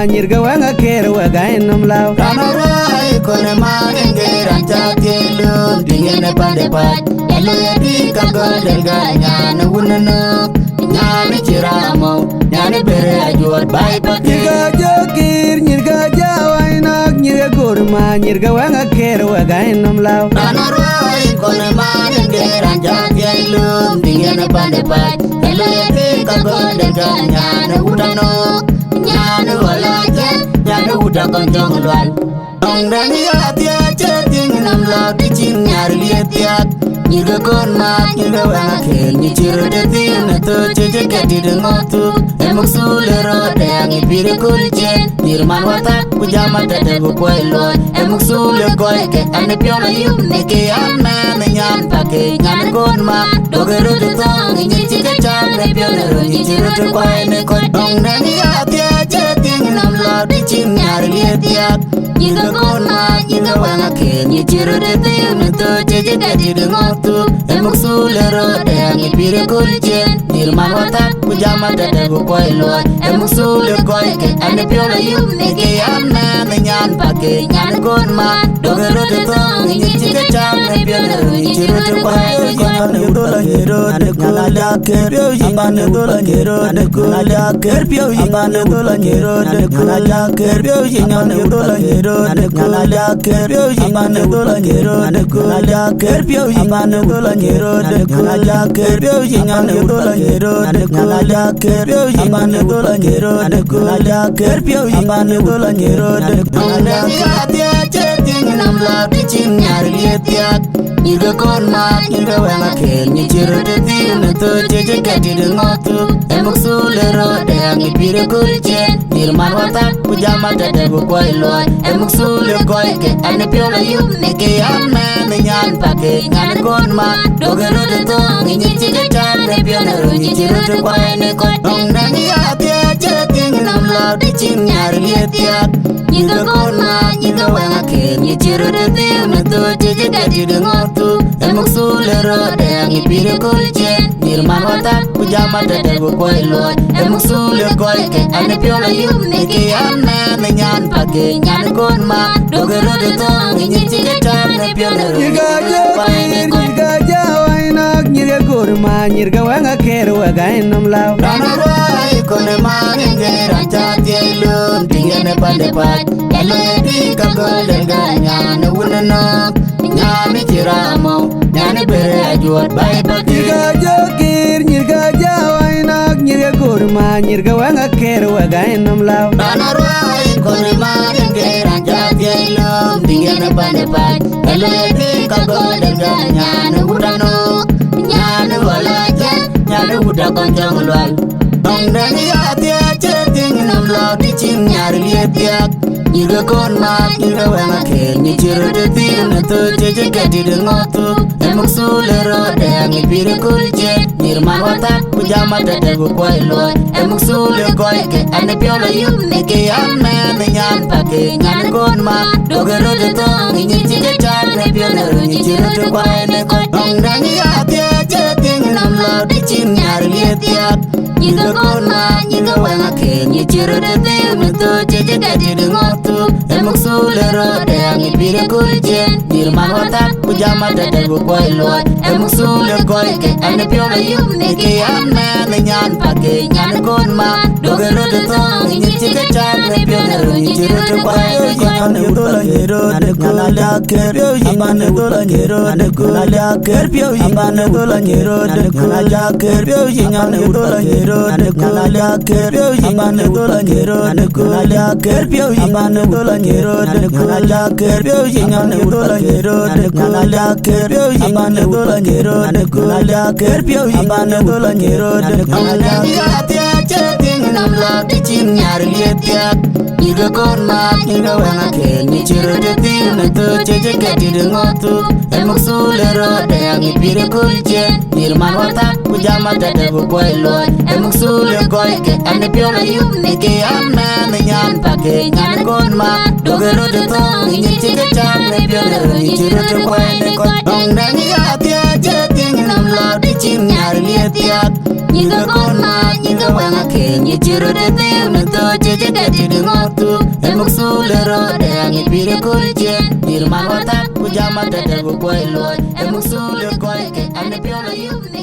ma nyirga wanga kero waga enom lao Ranarai kone ma enge rancha tielu dingene pande pat elo yedi kago delga nyane wunano nyane chiramo nyane bere ajuat bai pake nyirga jokir nyirga jawainak nyirga kurma nyirga wanga kero waga enom lao Ranarai kone ma enge rancha tielu dingene pande pat elo yedi kago delga nyane wunano nyane walaja nyane wutakon jongolwal Nongdani atia chatting nam la kichin nyari lietiak Nyirga kon mat nyirga wanga kel Nyichiro de tin to cheche keti de ngotu Emuk sule rode yangi pire kulche Nyirman watak kujama tete bukwai loy Emuk sule koike ane piona yum Neke amene nyan pake nyan kon mat Dogero de tong nyichike cham ne piona ro Nyichiro de kwai ne koi Nongdani atia chatting nam la kichin nyari lietiak Nyirga kon ma nyirga wanga ken Nyichiro de tin to cheche keti de ngotu Emuk sule rode yangi pire kulche Nirman watak kujama tete bukwai loy Emuk sule koike ane piona yum Neke amene nyan pake nyan kon ma Dogero de tong nyichike cham ne piona ro Nyichiro de kwai Amane dola hero de kala kerpyo amane dola hero de kala kerpyo amane dola hero de kala kerpyo amane dola hero de kala kerpyo amane dola hero de kala kerpyo amane dola hero de kala kerpyo amane dola hero de kala kerpyo amane dola hero de kala kerpyo amane dola hero de kala Atia chatting nam la kichin nyari lietiak Nyirga kon mat nyirga wanga kel Nyichiro de tin to cheche keti de ngotu Emuk sule rode yangi pire kulche Nirman watak kujama tete bukwai loy Emuk sule koike ane piona yum Neke amene nyan pake nyan kon mat Dogero de tong nyichike cham ne piona ro Nyichiro de kwai ne koi Nongdani atia chatting nam la kichin nyari lietiak Nyirga kon mat nyirga wanga kel Nyichiro de tin to cheche keti de ngotu Emuk sule rode yangi pire kulche Nirman watak kujama tete bukwai loy Emuk sule koike ane piona yum Neke amene nyan pake nyan kon mat Dogero de tong nyichike cham ne piona ro nyirga jokir nyirga jawainak nyirga kurma nyirga wanga kero waga enom lao Ranarai kone ma enge rancha tielu dingene pande pat Elo yedi kago delga nyane wunano Nyane chiramo nyane bere ajuat bai pake nyirga jokir nyirga jawainak nyirga kurma nyirga wanga kero waga enom lao Ranarai kone ma enge rancha tielu dingene pande pat Elo yedi kago delga nyane wunano Nyane walaja nyane wutakon jongolwal Nongdani atia chatting nam la kichin nyari lietiak Nyirga kon mat nyirga wanga kel Nyichiro de tin to cheche keti de ngotu Emuk sule rode yangi pire kulche Nirman watak kujama tete bukwai loy Emuk sule koike ane piona yum Neke amene nyan pake nyan kon mat Dogero de tong nyichike cham ne piona ro Nyichiro de kwai ne koi Nongdani atia chatting nam la kichin nyari lietiak Nyirga kon mat nyirga wanga kel Nyichiro de tin to cheche keti de ngotu Emuk sule rode yangi pire kulche Nirman watak kujama tete bukwai loy Emuk sule koike ane piona yum Neke amene nyan pake nyan kon mat Dogero de tong nyichike cham ne piona ro Nyichiro de kwai amane dola hero de kala kerpyo amane dola hero de kala kerpyo amane dola hero de kala kerpyo amane dola hero de kala kerpyo amane dola hero de kala kerpyo amane dola hero de kala kerpyo amane dola hero de kala kerpyo amane dola hero de kala kerpyo amane dola hero de kala Atia chatting nam la kichin nyari lietiak Nyirga kon mat nyirga wanga kel Nyichiro de tin to cheche keti de ngotu Emuk sule rode yangi pire kulche Nirman watak kujama tete bukwai loy Emuk sule koike ane piona yum Neke amene nyan pake nyan kon mat Dogero de tong ni chiga cham ne piero ni chiro de kwai ne ko dong na ni atia jeting nam la di chim nyar ni atia ni ga kon ma ni ga wanga ke ni chiro de te me to jeje ga ti de ngotu e muksu le ro de ni pire kulje ni man wata ku jama de de ko lo e muksu le ko ke ane piero yu ne